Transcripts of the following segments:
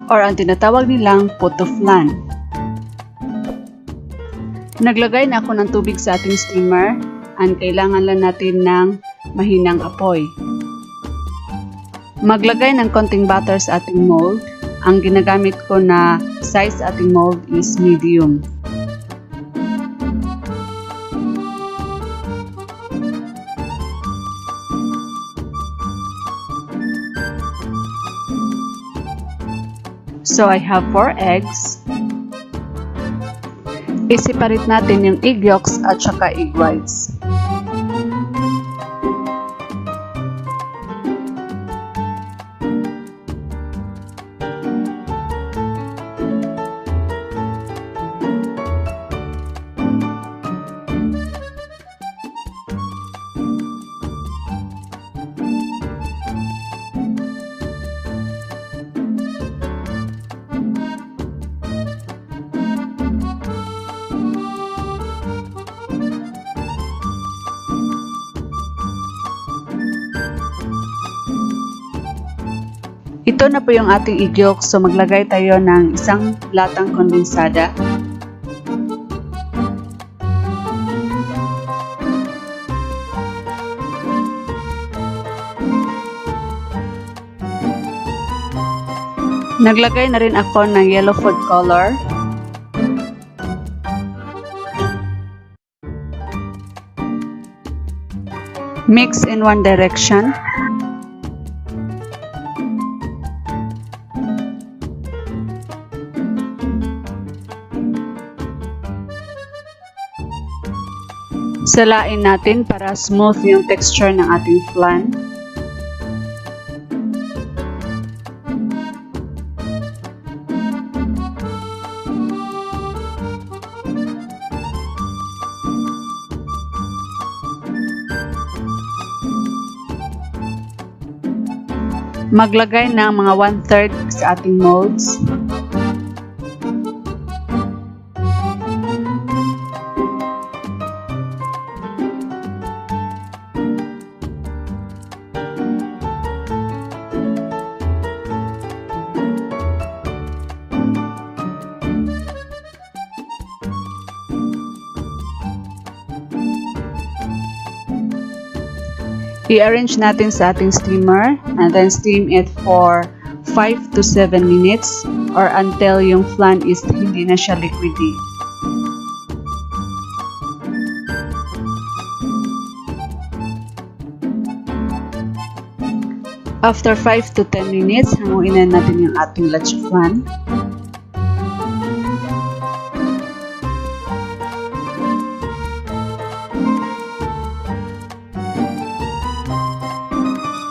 or ang tinatawag nilang Puto Flan. Naglagay na ako ng tubig sa ating steamer and kailangan lang natin ng mahinang apoy. Maglagay ng konting butter sa ating mold. Ang ginagamit ko na size sa ating mold is medium. So I have 4 eggs. I-separate natin yung egg yolks at saka egg whites. Ito na po yung ating egg yolk, so maglagay tayo ng isang latang kondensada. Naglagay na rin ako ng yellow food color. Mix in one direction. Salain natin para smooth yung texture ng ating flan. Maglagay ng mga 1/3 sa ating molds. I-arrange natin sa ating steamer and then steam it for 5 to 7 minutes or until yung flan is hindi na siya liquidy. After 5 to 10 minutes, hanguin na natin yung ating leche flan.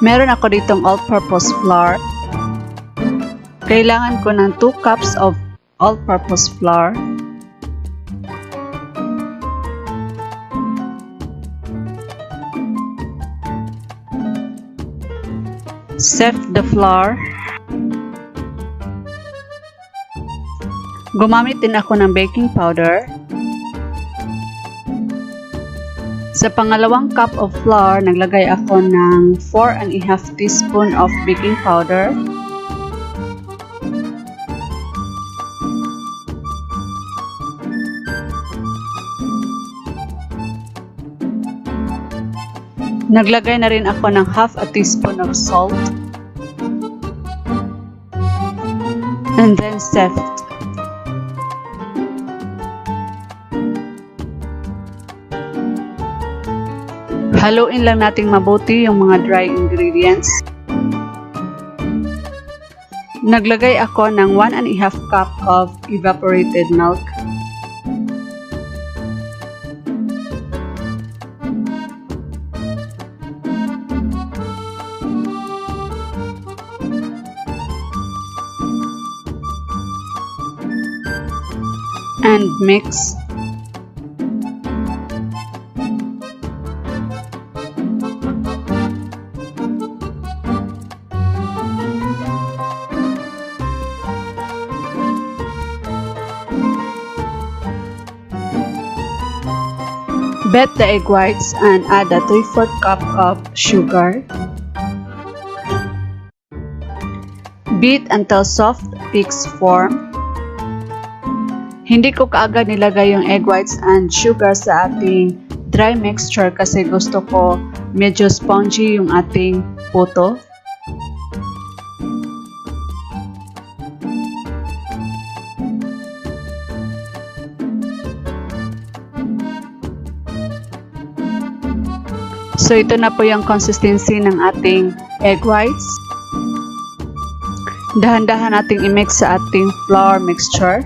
Meron ako ditong all-purpose flour. Kailangan ko ng 2 cups of all-purpose flour. Sift the flour. Gumamit din ako ng baking powder. Sa pangalawang cup of flour, naglagay ako ng 4½ teaspoon of baking powder. Naglagay na rin ako ng ½ teaspoon of salt. And then sift. Haluin lang nating mabuti yung mga dry ingredients. Naglagay ako ng 1½ cup of evaporated milk. And mix. Beat the egg whites and add a 3/4 cup of sugar. Beat until soft fixed form. Hindi ko kaagad nilagay yung egg whites and sugar sa ating dry mixture kasi gusto ko medyo spongy yung ating puto. So ito na po yung consistency ng ating egg whites. Dahan-dahan nating i-mix sa ating flour mixture.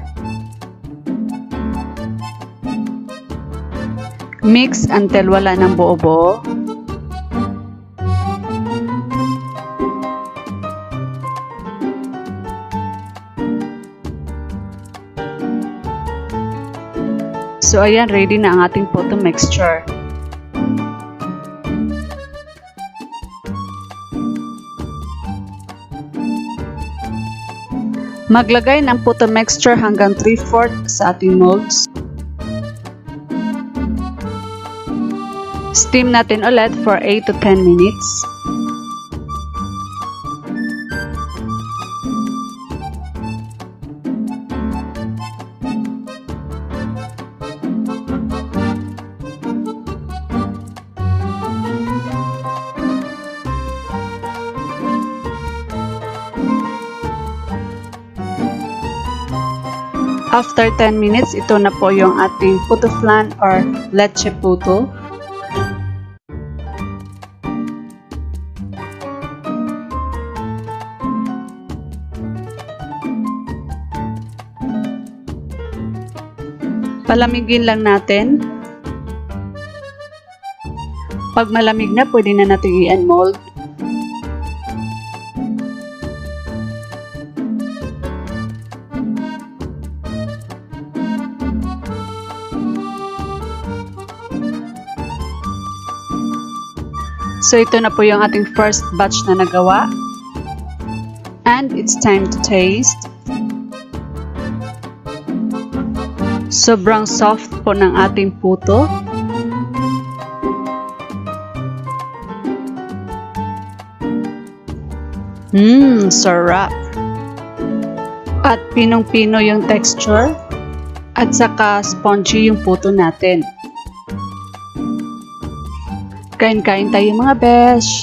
Mix until wala ng buo-buo. So ayan, ready na ang ating puto mixture. Maglagay ng puto mixture hanggang 3/4 sa ating molds. Steam natin ulit for 8 to 10 minutes. After 10 minutes, ito na po yung ating puto flan or leche puto. Palamigin lang natin. Pag malamig na, pwede na natin i-unmold. So ito na po yung ating first batch na nagawa. And it's time to taste. Sobrang soft po ng ating puto. Sarap. At pinong-pino yung texture. At saka spongy yung puto natin. Kain-kain tayo mga besh!